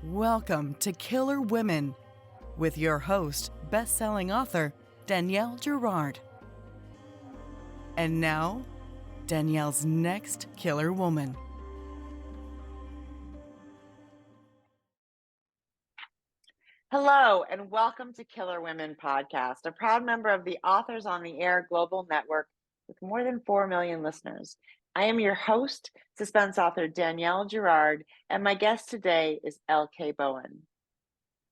Welcome to Killer Women with your host, best-selling author Danielle Girard. And now, Danielle's next killer woman. Hello, and welcome to Killer Women Podcast, a proud member of the Authors on the Air Global Network with more than 4 million listeners. I am your host, suspense author Danielle Girard, and my guest today is L.K. Bowen.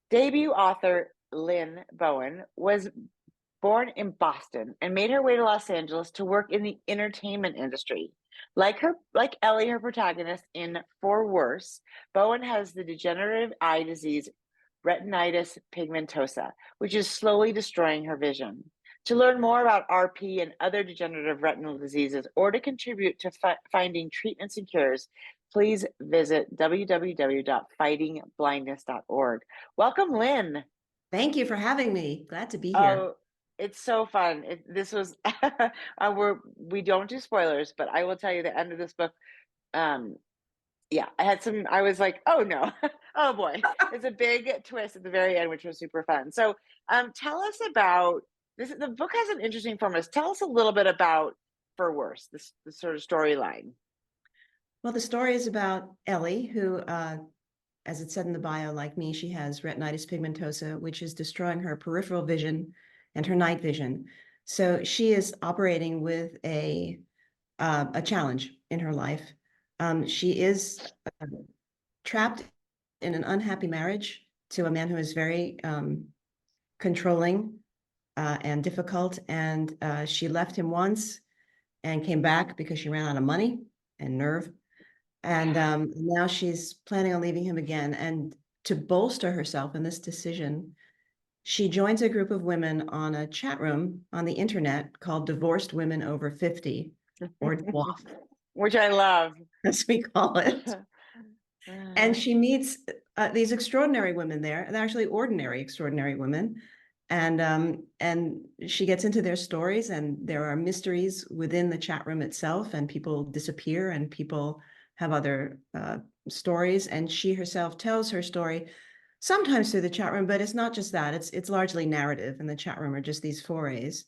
Debut author Lynn Bowen was born in Boston and made her way to Los Angeles to work in the entertainment industry. Like Ellie, her protagonist in For Worse, Bowen has the degenerative eye disease retinitis pigmentosa, which is slowly destroying her vision. To learn more about RP and other degenerative retinal diseases or to contribute to finding treatments and cures, please visit www.fightingblindness.org. Welcome, Lynn. Thank you for having me. Glad to be here. Oh, it's so fun. This was, we don't do spoilers, but I will tell you the end of this book. Yeah, I was like, oh no, oh boy, it's a big twist at the very end, which was super fun. So, tell us about this. The book has an interesting format. Tell us a little bit about For Worse, this sort of storyline. Well, the story is about Ellie, who, as it said in the bio, like me, she has retinitis pigmentosa, which is destroying her peripheral vision and her night vision. So she is operating with a challenge in her life. She is trapped in an unhappy marriage to a man who is very controlling and difficult. And she left him once and came back because she ran out of money and nerve. And now she's planning on leaving him again. And to bolster herself in this decision, she joins a group of women on a chat room on the internet called Divorced Women Over 50, or DWOF, which I love, as we call it. And she meets these extraordinary women there, and actually ordinary, extraordinary women. And she gets into their stories, and there are mysteries within the chat room itself, and people disappear, and people have other stories. And she herself tells her story, sometimes through the chat room, but it's not just that. It's largely narrative, and the chat room are just these forays.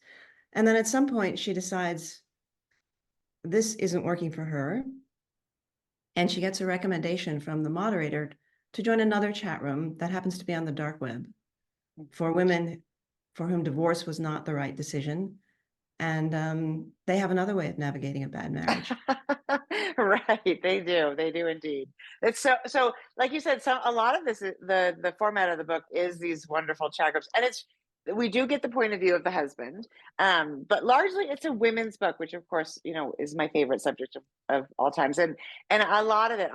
And then at some point, she decides this isn't working for her. And she gets a recommendation from the moderator to join another chat room that happens to be on the dark web for women for whom divorce was not the right decision. And they have another way of navigating a bad marriage. Right, they do indeed. It's so like you said, a lot of this, the format of the book is these wonderful chat groups, and we do get the point of view of the husband, but largely it's a women's book, which of course is my favorite subject of all times, and a lot of it,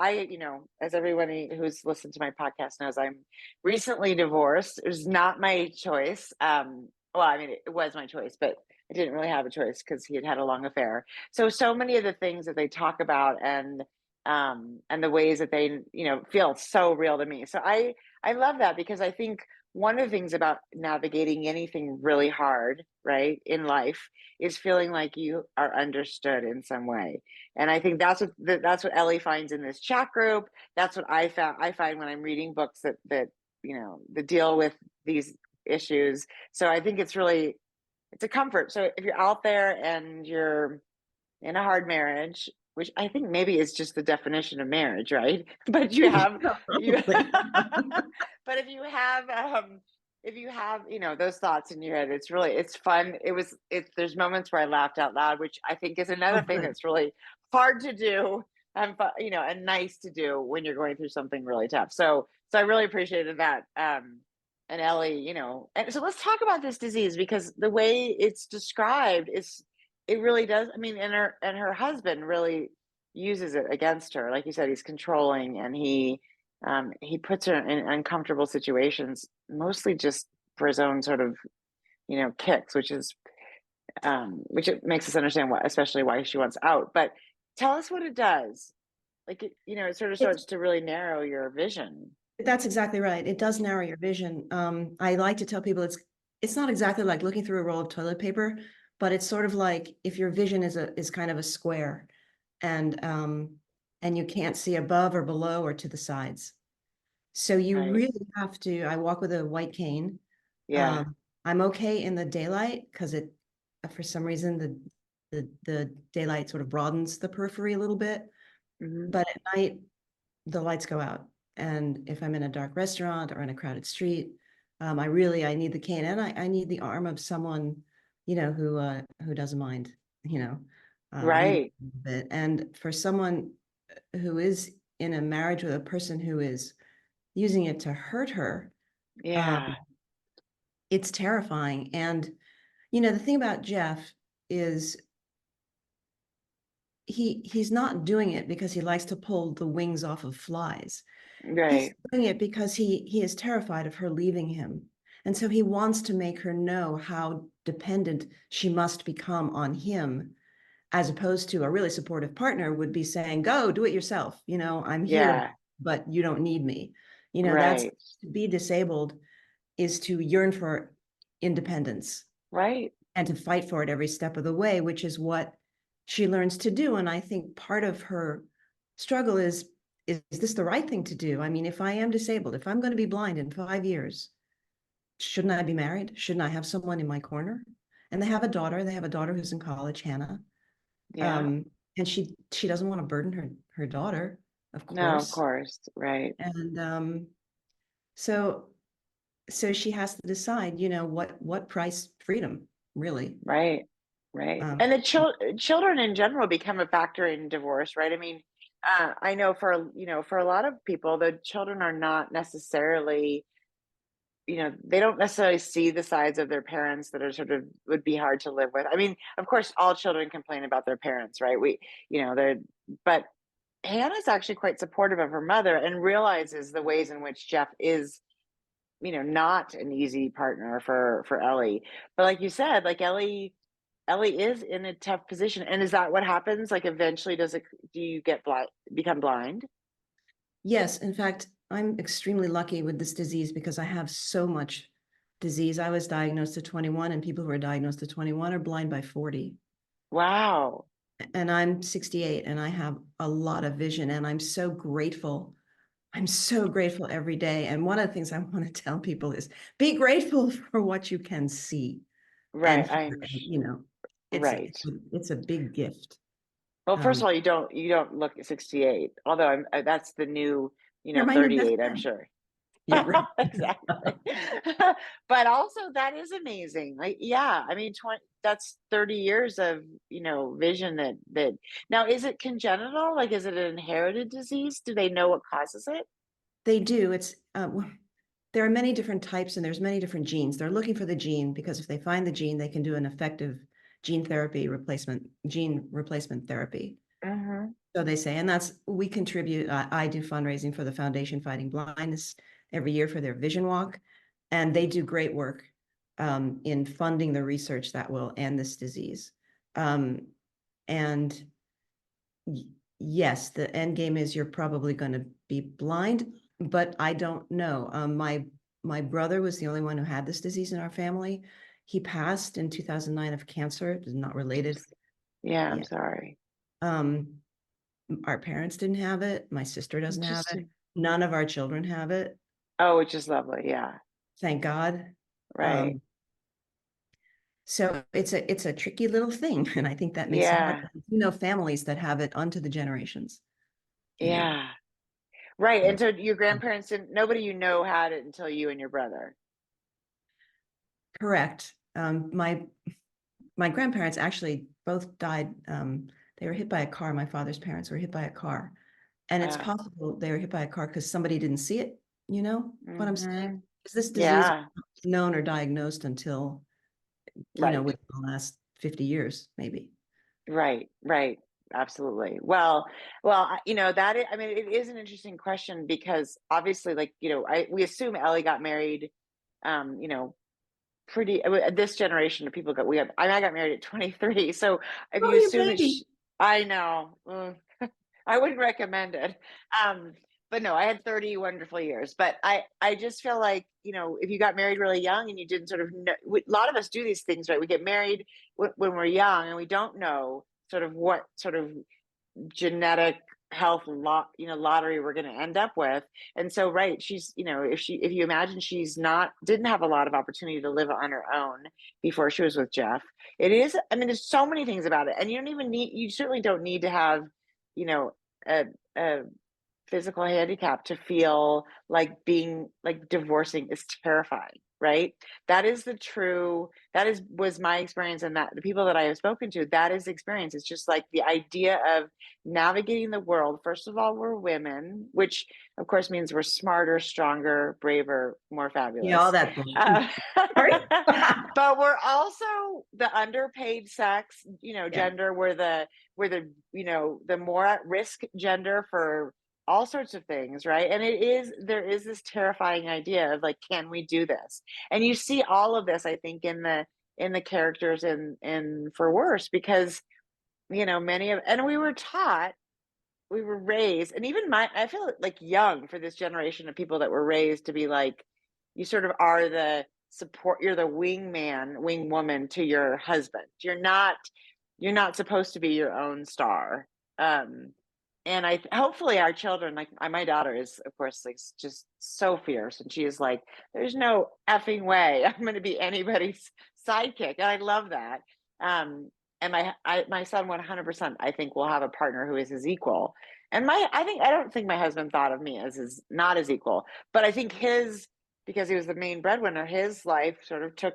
as everybody who's listened to my podcast knows, I'm recently divorced. It was not my choice. Well, I mean, it was my choice, but I didn't really have a choice because he had had a long affair. So many of the things that they talk about and the ways that they feel so real to me. So I love that, because I think one of the things about navigating anything really hard, right, in life is feeling like you are understood in some way. And I think that's what Ellie finds in this chat group. That's what I find when I'm reading books that that deal with these issues. So I think it's a comfort. So if you're out there and you're in a hard marriage, which I think maybe is just the definition of marriage, right? But you have but if you have those thoughts in your head, it's fun. There's moments where I laughed out loud, which I think is another thing that's really hard to do and and nice to do when you're going through something really tough. So I really appreciated that. And Ellie, and so let's talk about this disease, because the way it's described it really does. I mean, and her husband really uses it against her. Like you said, he's controlling, and he puts her in uncomfortable situations, mostly just for his own sort of, kicks, which it makes us understand especially why she wants out. But tell us what it does. Like, it sort of starts to really narrow your vision. That's exactly right. It does narrow your vision. I like to tell people it's not exactly like looking through a roll of toilet paper, but it's sort of like if your vision is kind of a square, and you can't see above or below or to the sides. So you Right. really have to, I walk with a white cane. Yeah. I'm okay in the daylight because it, for some reason, the daylight sort of broadens the periphery a little bit. Hmm. But at night, the lights go out. And if I'm in a dark restaurant or in a crowded street, I need the cane, and I need the arm of someone, who doesn't mind, leading Right. a little bit. And for someone who is in a marriage with a person who is using it to hurt her, Yeah. um, it's terrifying. And the thing about Jeff is he's not doing it because he likes to pull the wings off of flies. He's Right. doing it because he is terrified of her leaving him. And so he wants to make her know how dependent she must become on him, as opposed to a really supportive partner would be saying, go do it yourself. I'm here, Yeah. but you don't need me. That's Right. to be disabled is to yearn for independence Right. and to fight for it every step of the way, which is what she learns to do. And I think part of her struggle is this the right thing to do? I mean, if I am disabled, if I'm going to be blind in 5 years, shouldn't I be married? Shouldn't I have someone in my corner? And they have a daughter. They have a daughter who's in college, Hannah. Yeah. Um, and she doesn't want to burden her daughter, of No, of course. course. Right. And so so she has to decide, what price freedom, really. Right. Right. Um, And the children in general become a factor in divorce, right? I mean, I know for a lot of people, the children are not necessarily, they don't necessarily see the sides of their parents that are sort of would be hard to live with. I mean, of course, all children complain about their parents, right? They're, but Hannah's actually quite supportive of her mother and realizes the ways in which Jeff is, not an easy partner for Ellie. But like you said, like Ellie is in a tough position. And is that what happens? Like eventually do you become blind? Yes, in fact, I'm extremely lucky with this disease because I have so much disease. I was diagnosed at 21, and people who are diagnosed at 21 are blind by 40. Wow. And I'm 68, and I have a lot of vision, and I'm so grateful. I'm so grateful every day. And one of the things I want to tell people is be grateful for what you can see and Right. hear. And, it's Right. it's a big gift. Well, first of Um, all, you don't look 68, although that's the new, you're my new best 38, I'm friend. sure. Yeah, right. Exactly. But also that is amazing. Like, yeah, I mean, that's 30 years of, vision that now, is it congenital? Like, is it an inherited disease? Do they know what causes it? They do. There are many different types and there's many different genes. They're looking for the gene because if they find the gene, they can do an effective gene replacement therapy. Hmm. So they say, and we contribute. I do fundraising for the Foundation Fighting Blindness every year for their Vision Walk, and they do great work in funding the research that will end this disease. And yes, the end game is you're probably going to be blind, but I don't know. My brother was the only one who had this disease in our family. He passed in 2009 of cancer. It is not related. Yeah, I'm Yeah. sorry. Um, our parents didn't have it. My sister doesn't have it. Interesting. None of our children have it. Oh, which is lovely. Yeah. Thank God. Right. Um, so it's a tricky little thing, and I think that makes it hard. Yeah. Families that have it onto the generations. You know. Yeah. Right. And So, so your grandparents nobody had it until you and your brother. correct. My grandparents actually both died. They were hit by a car. My father's parents were hit by a car. And it's Uh, possible they were hit by a car because somebody didn't see it. You know what I'm saying? hmm. Is this disease Yeah. known or diagnosed until, Right. within the last 50 years, maybe? Right. Right. Absolutely. Well, I mean, it is an interesting question because obviously, like, we assume Ellie got married, um, you know, this generation of people I got married at 23. So if Oh, you you assume that baby. I know, I wouldn't recommend it. Um, but no, I had 30 wonderful years. But I just feel like, if you got married really young and you didn't sort of know, a lot of us do these things, right? We get married when we're young and we don't know sort of what sort of genetic health lottery we're going to end up with. And so, right, she's, if you imagine didn't have a lot of opportunity to live on her own before she was with Jeff. It is, I mean, there's so many things about it, and you certainly don't need to have, you know, a, a physical handicap to feel like divorcing is terrifying, right? Was my experience, and that the people that I have spoken to, that is experience. It's just like the idea of navigating the world. First of all, we're women, which of course means we're smarter, stronger, braver, more Yeah, all fabulous. that bullshit. Uh, Sorry. but we're also the underpaid sex, Yeah. gender. The more at risk gender for all sorts of things, right? And there is this terrifying idea of like, can we do this? And you see all of this, I think, in the characters in For Worse, because and we were taught, we were raised, and even I feel like young for this generation of people that were raised to be like, you sort of are the support, you're the wing woman to your husband. You're not supposed to be your own star. And hopefully our children, like my daughter is, of course, like just so fierce, and she is like, there's no effing way I'm going to be anybody's sidekick, and I love that. And my son 100%, I think, will have a partner who is his equal. And I don't think my husband thought of me as not as equal, but I think because he was the main breadwinner, his life sort of took,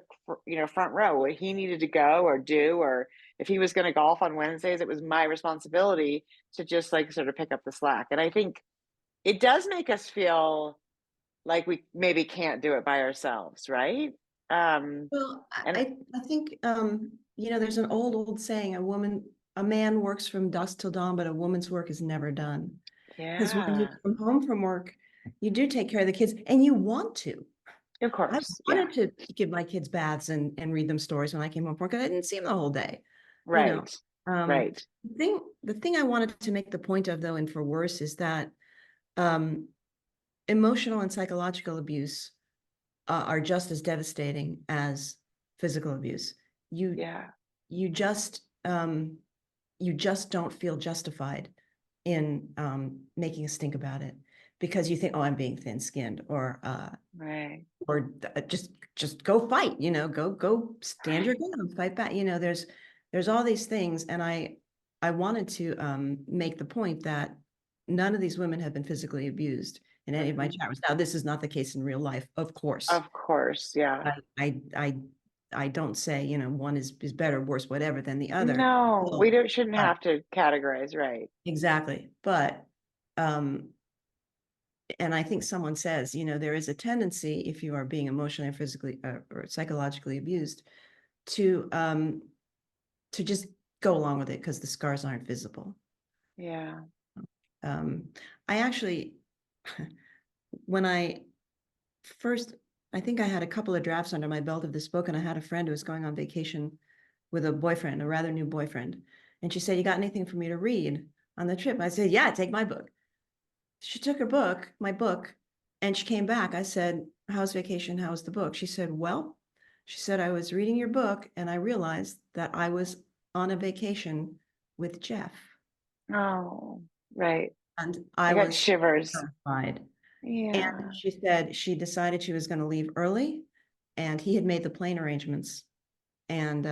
front row. Where he needed to go or do, or if he was going to golf on Wednesdays, it was my responsibility to just like sort of pick up the slack. And I think it does make us feel like we maybe can't do it by ourselves, right? Well, And I think, there's an old saying, a man works from dusk till dawn, but a woman's work is never done. Because when you yeah, come home from work, you do take care of the kids, and you want to. of I course, yeah, wanted to give my kids baths and read them stories when I came home from work, because I didn't see them the whole day. You know, right, um, right, the thing I wanted to make the point of, though, and For Worse, is that um, emotional and psychological abuse are just as devastating as physical abuse. You yeah, you just you just don't feel justified in making a stink about it, because you think, oh, I'm being thin-skinned, right, just go fight, go stand your ground, fight back. There's all these things, and I wanted to make the point that none of these women have been physically abused in any of my mhm, chapters. Now, this is not the case in real life, of course. of course, yeah. I don't say, one is better, worse, whatever than the other. No, No, we shouldn't but have to categorize, right? exactly. But um, and I think someone says, there is a tendency, if you are being emotionally or physically or psychologically abused, to just go along with it because the scars aren't visible. Yeah, Um, I actually, when I think I had a couple of drafts under my belt of this book, and I had a friend who was going on vacation with a boyfriend, a rather new boyfriend. And she said, "You got anything for me to read on the trip?" I said, "Yeah, take my book." She took my book, and she came back. I said, "How's vacation? How's the book?" She said, "Well," she said, "I was reading your book and I realized that I was on a vacation with Jeff." oh, right. And I I got was shivers. terrified. And Yeah. she said she decided she was going to leave early, and he had made the plane arrangements, and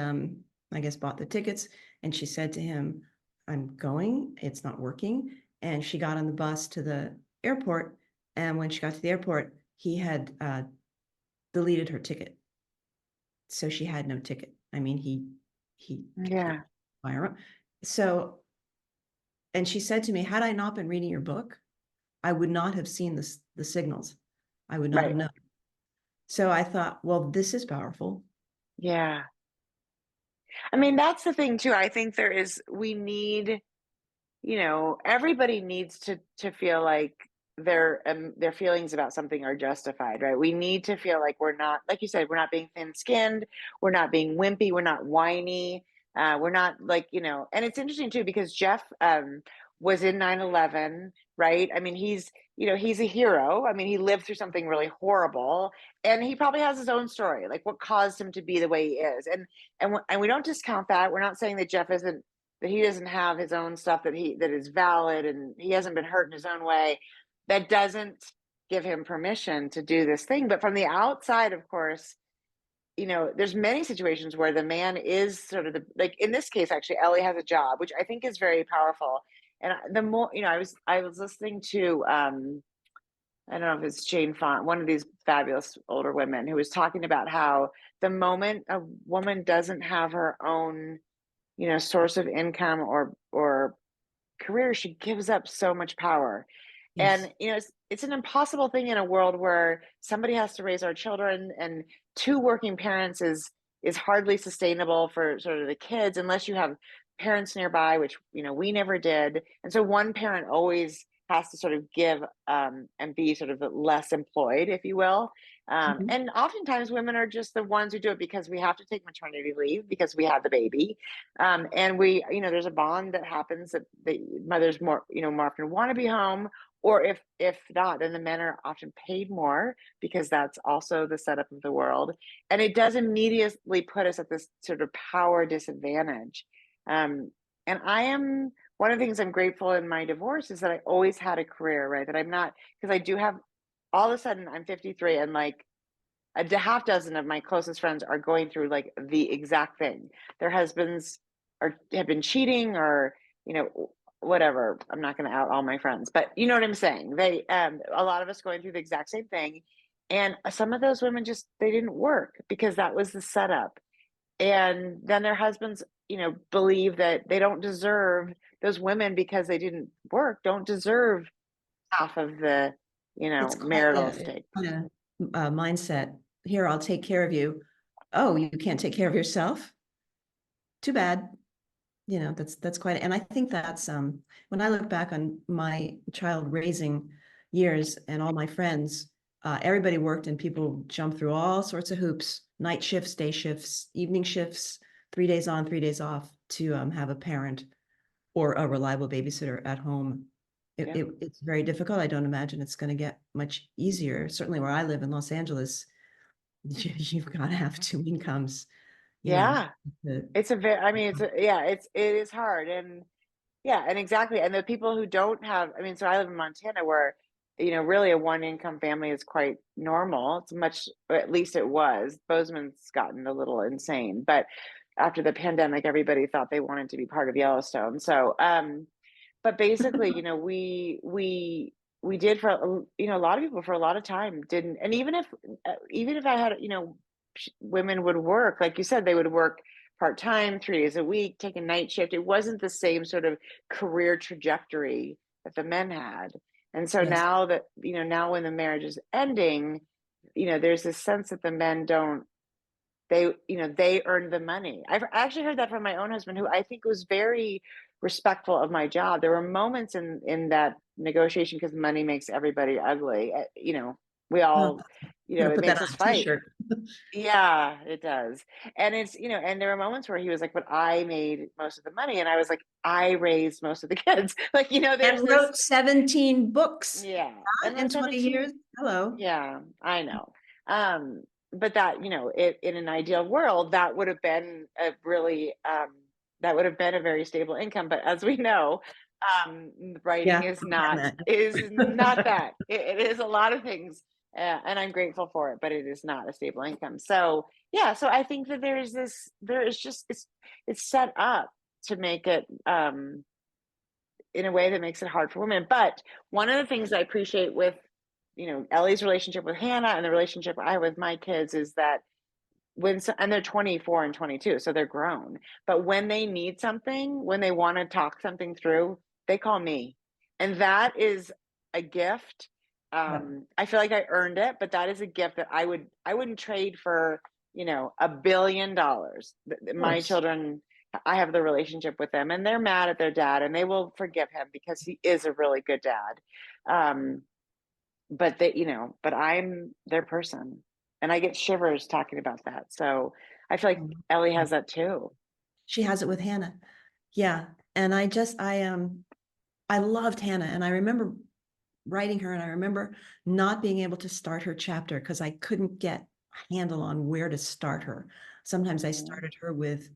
I guess bought the tickets. And she said to him, "I'm going, it's not working." And she got on the bus to the airport. And when she got to the airport, he had deleted her ticket. So she had no ticket. I mean, he Yeah. by her own. So, and she said to me, "Had I not been reading your book, I would not have seen the signals. I would not have Right. known." So I thought, well, this is powerful. Yeah. I mean, that's the thing too. I think we need, everybody needs to feel like their feelings about something are justified, right? We need to feel like we're not, like you said, we're not being thin-skinned, we're not being wimpy, we're not whiny, we're not like, and it's interesting too, because Jeff was in 9/11, right? I mean, he's a hero. I mean, he lived through something really horrible, and he probably has his own story, like what caused him to be the way he is. And we don't discount that. We're not saying that Jeff isn't that he doesn't have his own stuff that is valid, and he hasn't been hurt in his own way, that doesn't give him permission to do this thing. But from the outside, of course, there's many situations where the man is sort of like in this case, actually, Ellie has a job, which I think is very powerful. And the more, I was listening to, I don't know if it's Jane Font, one of these fabulous older women, who was talking about how the moment a woman doesn't have her own, source of income or career, she gives up so much power. Yes. And it's an impossible thing in a world where somebody has to raise our children, and two working parents is hardly sustainable for sort of the kids unless you have parents nearby, which we never did. And so one parent always has to sort of give, and be sort of less employed, if you will. Mhm. And oftentimes women are just the ones who do it because we have to take maternity leave because we had the baby. And there's a bond that happens that the mothers more often want to be home, or if not, then the men are often paid more because that's also the setup of the world. And it does immediately put us at this sort of power disadvantage. And I am one of the things I'm grateful in my divorce is that I always had a career, right? That I'm not, because I do have, all of a sudden I'm 53, and like a half dozen of my closest friends are going through like the exact thing. Their husbands have been cheating, or whatever. I'm not going to out all my friends, but you know what I'm saying. A lot of us going through the exact same thing, and some of those women just they didn't work because that was the setup. And then their husbands, believe that they don't deserve, those women, because they didn't work, don't deserve half of the It's quite marital a, estate. mindset. Here, I'll take care of you. Oh, you can't take care of yourself? Too bad. That's quite, and I think that's when I look back on my child raising years and all my friends, everybody worked and people jumped through all sorts of hoops, night shifts, day shifts, evening shifts, 3 days on, 3 days off to have a parent or a reliable babysitter at home. Yeah. It's very difficult. I don't imagine it's going to get much easier. Certainly where I live in Los Angeles, you've got to have two incomes, Yeah. to- It's a very, I mean, it is hard. And yeah, and exactly. And the people who don't have, I mean, so I live in Montana where, really a one income family is quite normal. It's much, or at least it was. Bozeman's gotten a little insane, but after the pandemic, everybody thought they wanted to be part of Yellowstone. So, but basically, we did for, a lot of people for a lot of time didn't. And even if I had, women would work, like you said, they would work part-time, 3 days a week, take a night shift. It wasn't the same sort of career trajectory that the men had. And so yes. now that, now when the marriage is ending, there's this sense that the men don't, they earned the money. I've actually heard that from my own husband, who I think was very respectful of my job. There were moments in that negotiation, because money makes everybody ugly. We Oh, all, gonna it put that makes on us a fight. t-shirt. Yeah, it does. And it's, and there were moments where he was like, but I made most of the money. And I was like, I raised most of the kids. Like, there's And this, wrote 17 books yeah. And in then 20 17, years. Hello. yeah, I know. But that, in an ideal world, that would have been a really, that would have been a very stable income. But as we know, writing Yeah. is not that. It is a lot of things, and I'm grateful for it, but it is not a stable income. So yeah, so I think that there is just, it's set up to make it, in a way that makes it hard for women. But one of the things I appreciate with, Ellie's relationship with Hannah and the relationship I have with my kids is that and they're 24 and 22, so they're grown. But when they need something, when they want to talk something through, they call me. And that is a gift. Yep. I feel like I earned it, but that is a gift that I wouldn't trade for, $1 billion. Of My course. children, I have the relationship with them, and they're mad at their dad, and they will forgive him because he is a really good dad. Um, but I'm their person, and I get shivers talking about that. So I feel like Ellie has that too. She has it with Hannah. Yeah. And I loved Hannah, and I remember writing her, and I remember not being able to start her chapter because I couldn't get a handle on where to start her. Sometimes I started her with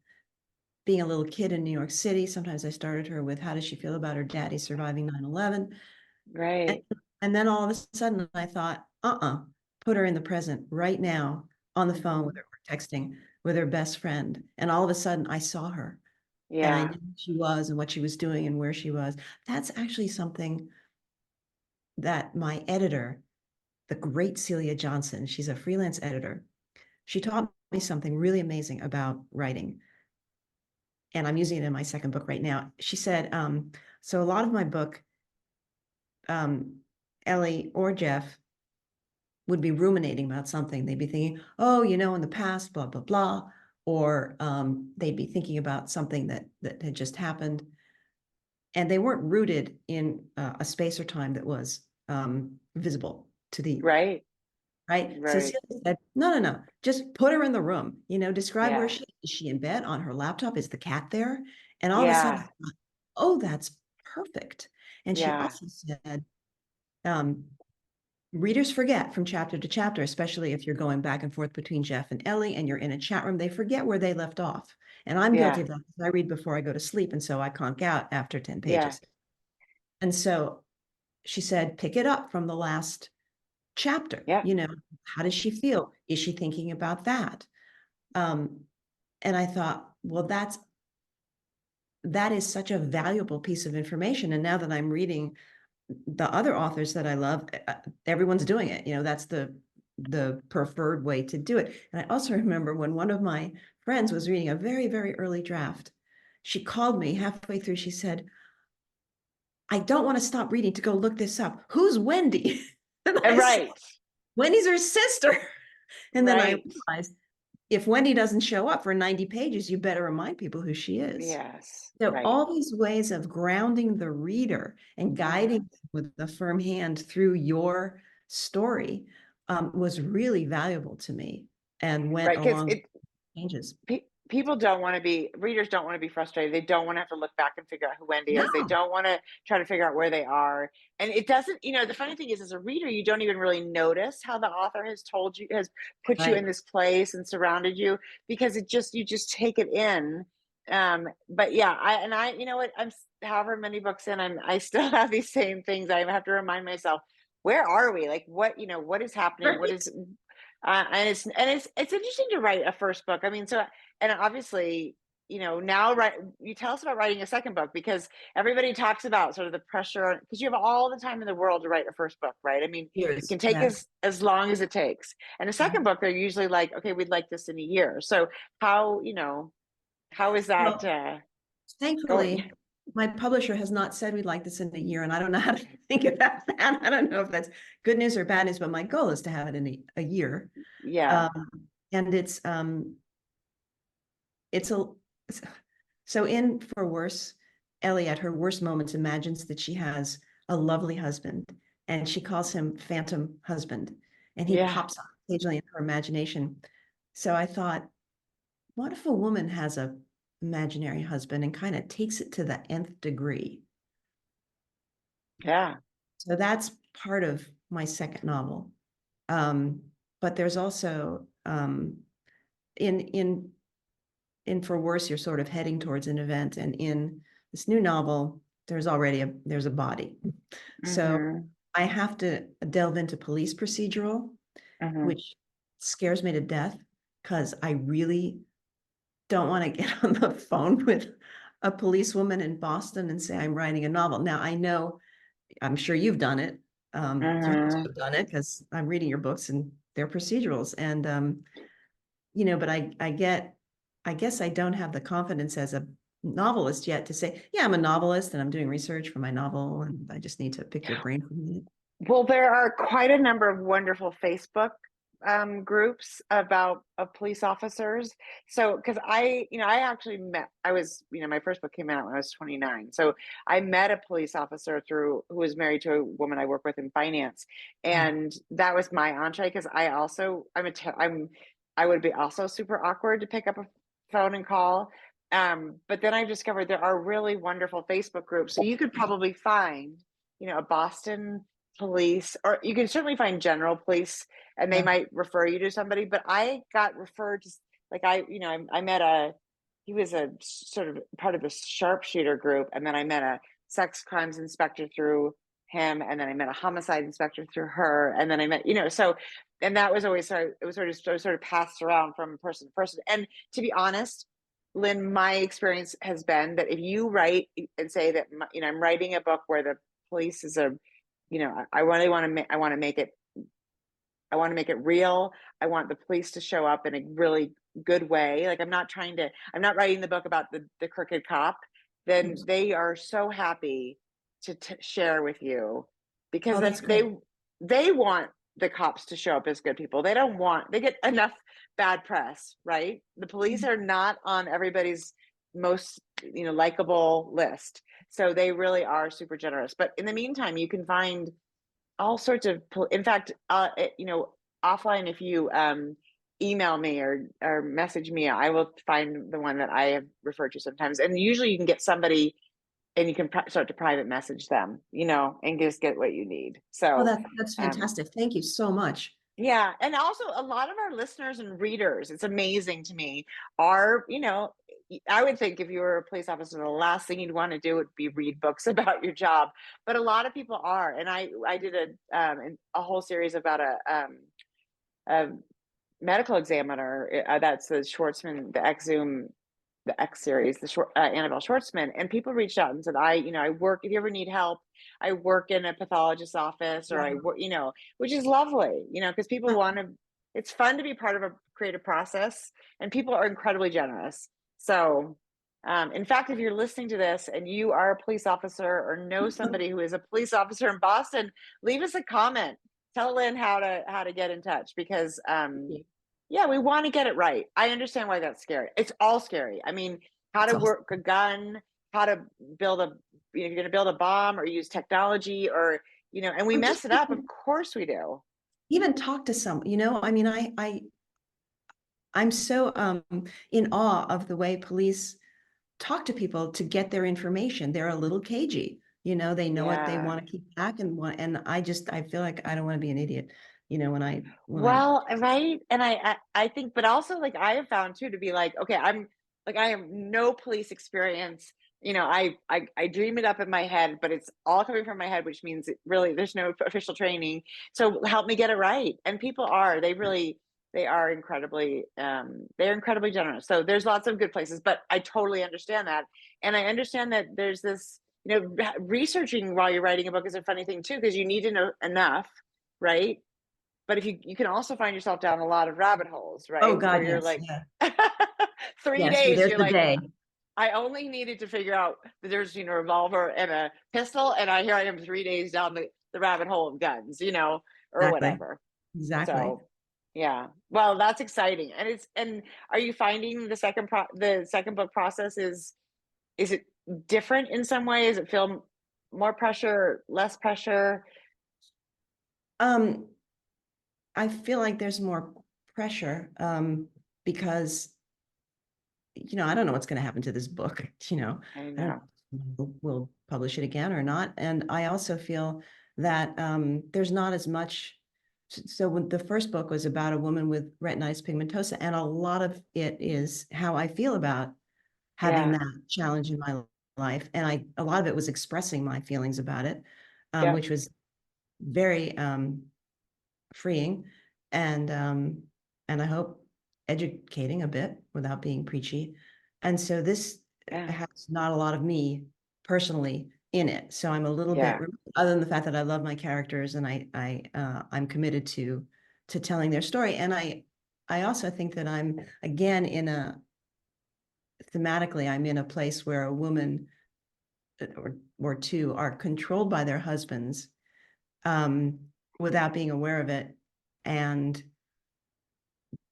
being a little kid in New York City. Sometimes I started her with, how does she feel about her daddy surviving 9/11? Right. And then all of a sudden I thought, put her in the present right now on the phone with Mhm. her, or texting with her best friend. And all of a sudden I saw her and I Yeah. knew who she was and what she was doing and where she was. That's actually something that my editor, the great Celia Johnson, she's a freelance editor. She taught me something really amazing about writing. And I'm using it in my second book right now. She said, so a lot of my book, Ellie or Jeff would be ruminating about something. They'd be thinking, oh, in the past, blah, blah, blah. Or they'd be thinking about something that had just happened. And they weren't rooted in a space or time that was visible to the Right. right. So Right. Celia said, no, no, no, just put her in the room, describe where Yeah. is she in bed, on her laptop? Is the cat there? And all of a sudden, I Yeah. thought, oh, that's perfect. And she Yeah. also said, um, readers forget from chapter to chapter, especially if you're going back and forth between Jeff and Ellie and you're in a chat room, they forget where they left off. And I'm guilty Yeah. of that because I read before I go to sleep. And so I conk out after 10 Yeah. pages. And so she said, pick it up from the last chapter. Yeah. How does she feel? Is she thinking about that? And I thought, well, that is such a valuable piece of information. And now that I'm reading the other authors that I love, everyone's doing it. That's the preferred way to do it. And I also remember when one of my friends was reading a very, very early draft, she called me halfway through. She said, I don't want to stop reading to go look this up. Who's Wendy? And I said, Right. Wendy's her sister. And then I Right. realized, if Wendy doesn't show up for 90 pages, you better remind people who she is. Yes. So Right. all these ways of grounding the reader and guiding them with a firm hand through your story was really valuable to me and went Right. Because along with changes. people don't want to be readers don't want to be frustrated. They don't want to have to look back and figure out who Wendy is. They No, don't want to try to figure out where they are. And it doesn't, the funny thing is, as a reader, you don't even really notice how the author has put you right. in this place and surrounded you, because you just take it in. But yeah, I you know what, I'm however many books in, I still have these same things. I have to remind myself, where are we? Like, what is happening? What Right. is it's interesting to write a first book. I mean, so, and obviously, now, right, you tell us about writing a second book, because everybody talks about sort of the pressure, because you have all the time in the world to write a first book, right? I mean, it Years. can take Yeah. as long as it takes. And a second book, they're usually like, okay, we'd like this in a year. So how, how is that Well, going? thankfully, my publisher has not said we'd like this in a year, and I don't know how to think about that. I don't know if that's good news or bad news, but my goal is to have it in a year. Yeah. Um, and it's a so in For Worse, Ellie at her worst moments imagines that she has a lovely husband, and she calls him Phantom Husband, and he Yeah. pops up occasionally in her imagination. So I thought, what if a woman has a imaginary husband and kind of takes it to the nth degree? Yeah. So that's part of my second novel. But there's also in For Worse, you're sort of heading towards an event, and in this new novel, there's a body. So Mm-hmm. I have to delve into police procedural, Mm-hmm. which scares me to death because I really don't want to get on the phone with a policewoman in Boston and say I'm writing a novel. Now I know, I'm sure you've done it. You have to Mm-hmm. have done it because I'm reading your books and they're procedurals. And but I guess I don't have the confidence as a novelist yet to say, yeah, I'm a novelist and I'm doing research for my novel, and I just need to pick your brain for a minute. Well, there are quite a number of wonderful Facebook groups about police officers. So, because I actually my first book came out when I was 29. So I met a police officer who was married to a woman I work with in finance, and that was my entree. Because I would be also super awkward to pick up a phone and call. But then I discovered there are really wonderful Facebook groups, so you could probably find, a Boston police, or you can certainly find general police, and they Yeah. might refer you to somebody. But I got referred to, like, I met he was a sort of part of a sharpshooter group, and then I met a sex crimes inspector through him, and then I met a homicide inspector through her, and then I met, so, and that was always it was sort of passed around from person to person. And to be honest, Lynn, my experience has been that if you write and say that, I'm writing a book where the police is I really want to I want to make it, I want to make it real. I want the police to show up in a really good way. Like, I'm not writing the book about the crooked cop. Then they are so happy to share with you, because Oh, that's great. they want the cops to show up as good people. They get enough bad press, right? The police are not on everybody's most, likable list. So they really are super generous. But in the meantime, you can find all sorts of, in fact, offline, if you email me or message me, I will find the one that I have referred to sometimes. And usually you can get somebody, and you can start to private message them, and just get what you need. Oh, So that's fantastic. Thank you so much. yeah. And also, a lot of our listeners and readers, it's amazing to me, are, I would think if you were a police officer, the last thing you'd want to do would be read books about your job. But a lot of people are. And I did a whole series about a medical examiner. That's the Schwartzman, the Exum, the X series, the Annabelle Schwartzman. And people reached out and said, I work, if you ever need help, I work in a pathologist's office, or I Wow. work, which is lovely, because people want to, it's fun to be part of a creative process, and people are incredibly generous. So, in fact, if you're listening to this and you are a police officer or know somebody who is a police officer in Boston, leave us a comment. Tell Lynn how to get in touch, because yeah, we want to get it right. I understand why that's scary. It's all scary. I mean, how to work a gun, how to build if you're going to build a bomb or use technology, or, and we mess it up. Of course we do. Even talk to some, I mean, I'm so in awe of the way police talk to people to get their information. They're a little cagey, they know what they want to keep back, and I feel like I don't want to be an idiot, Right. And I think, but also, like, I have found too, to be like, okay, I have no police experience. I dream it up in my head, but it's all coming from my head, which means there's no official training. So help me get it right. And people they are they're incredibly generous. So there's lots of good places, but I totally understand that. And I understand that there's this, researching while you're writing a book is a funny thing too, because you need to know enough, right? But if you can also find yourself down a lot of rabbit holes, right? Oh Where God, you're yes. like, Yeah. 3 Yes, days, there's you're the like, day. I only needed to figure out that there's, a revolver and a pistol, and here I am 3 days down the rabbit hole of guns, or Exactly. whatever. Exactly. So yeah, well, that's exciting. And are you finding the second book process is it different in some way? Does it feel more pressure, less pressure? I feel like there's more pressure because I don't know what's going to happen to this book. I I don't know. know we'll publish it again or not. And I also feel that there's not as much. So when the first book was about a woman with retinitis pigmentosa, and a lot of it is how I feel about having that challenge in my life, and a lot of it was expressing my feelings about it, which was very freeing, and I hope educating a bit without being preachy. And so this has not a lot of me personally in it. So I'm a little bit, other than the fact that I love my characters, and I'm committed to telling their story. And I also think that I'm again thematically, I'm in a place where a woman or two are controlled by their husbands without being aware of it. And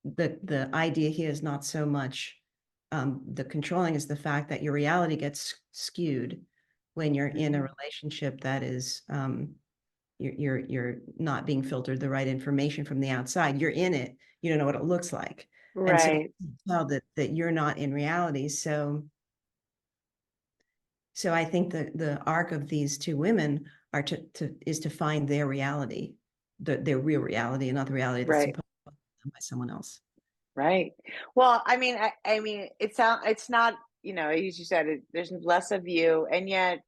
the idea here is not so much the controlling, is the fact that your reality gets skewed when you're in a relationship that is you're not being filtered the right information from the outside. You're in it, you don't know what it looks like, and so tell that you're not in reality. So I think the arc of these two women are is to find their reality, their real reality, and not the reality that's imposed by someone else. Right. Well, I mean, I mean, it's not, as you said, there's less of you, and yet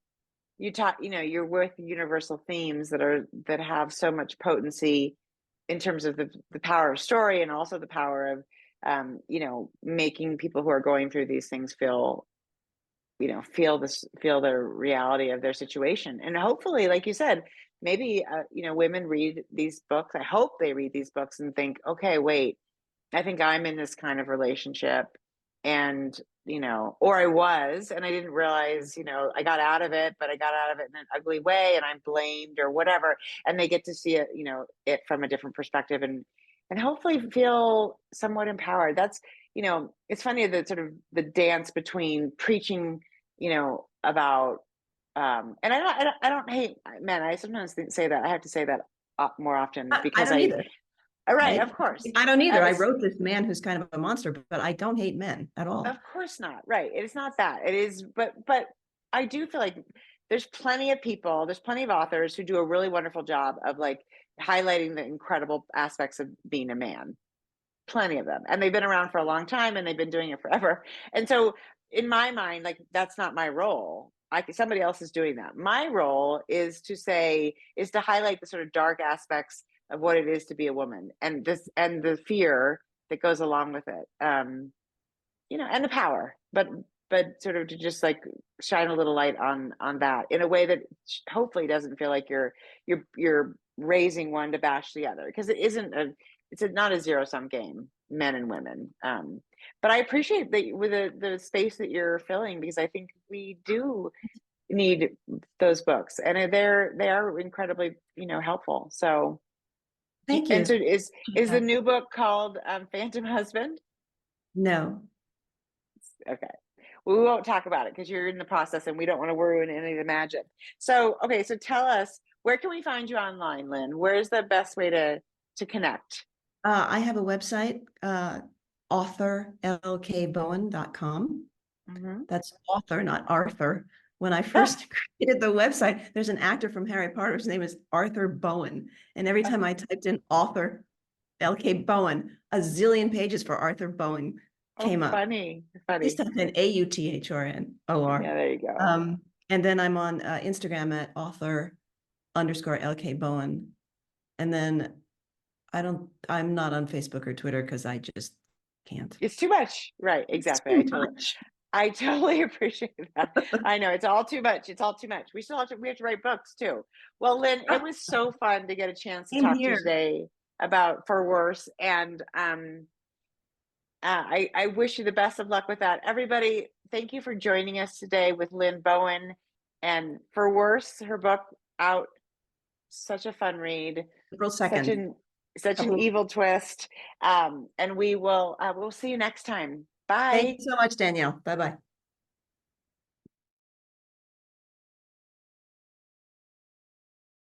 you talk, you're with universal themes that have so much potency in terms of the power of story, and also the power of, making people who are going through these things feel the reality of their situation. And hopefully, like you said, maybe, women read these books. I hope they read these books and think, okay, wait, I think I'm in this kind of relationship, and, or I was, and I didn't realize, I got out of it, but I got out of it in an ugly way, and I'm blamed or whatever. And they get to see it, it from a different perspective, and hopefully feel somewhat empowered. That's, it's funny, that sort of the dance between preaching, about, and I don't hate men. I sometimes say that. I have to say that more often, I because don't either. right, of course. I don't either. I It's, wrote this man who's kind of a monster, but I don't hate men at all. of course not. Right. It is not that. It is, but I do feel like there's plenty of people, there's plenty of authors who do a really wonderful job of, like, highlighting the incredible aspects of being a man. Plenty of them. And they've been around for a long time, and they've been doing it forever. And so, in my mind, like, that's not my role. Somebody else is doing that. My role is to highlight the sort of dark aspects of what it is to be a woman, and the fear that goes along with it. And the power, but sort of to just, like, shine a little light on that in a way that hopefully doesn't feel like you're raising one to bash the other, because it's not a zero sum game, men and women. But I appreciate that with the space that you're filling, because I think we do need those books, and they are incredibly, helpful. So, Thank and so you. is the new book called, Phantom Husband? No. Okay. Well, we won't talk about it because you're in the process, and we don't want to ruin any of the magic. So, okay. So tell us, where can we find you online, Lynn? Where's the best way to connect? I have a website, authorlkbowen.com. Mm-hmm. That's author, not Arthur. When I first created the website, there's an actor from Harry Potter. His name is Arthur Bowen. And every time I typed in author L.K. Bowen, a zillion pages for Arthur Bowen came up. Funny. Just type in AUTHRNOR. Yeah, there you go. And then I'm on Instagram at author_LK Bowen. And then I'm not on Facebook or Twitter because I just can't. It's too much. Right. Exactly. I totally appreciate that. I know, it's all too much. It's all too much. We have to write books too. Well, Lynn, it was so fun to get a chance to Same talk to here. you today about For Worse. And I wish you the best of luck with that. Everybody, thank you for joining us today with Lynn Bowen, and For Worse, her book out. Such a fun read. April 2nd. Such an evil twist. And we'll see you next time. Bye. Thank you so much, Danielle. Bye-bye.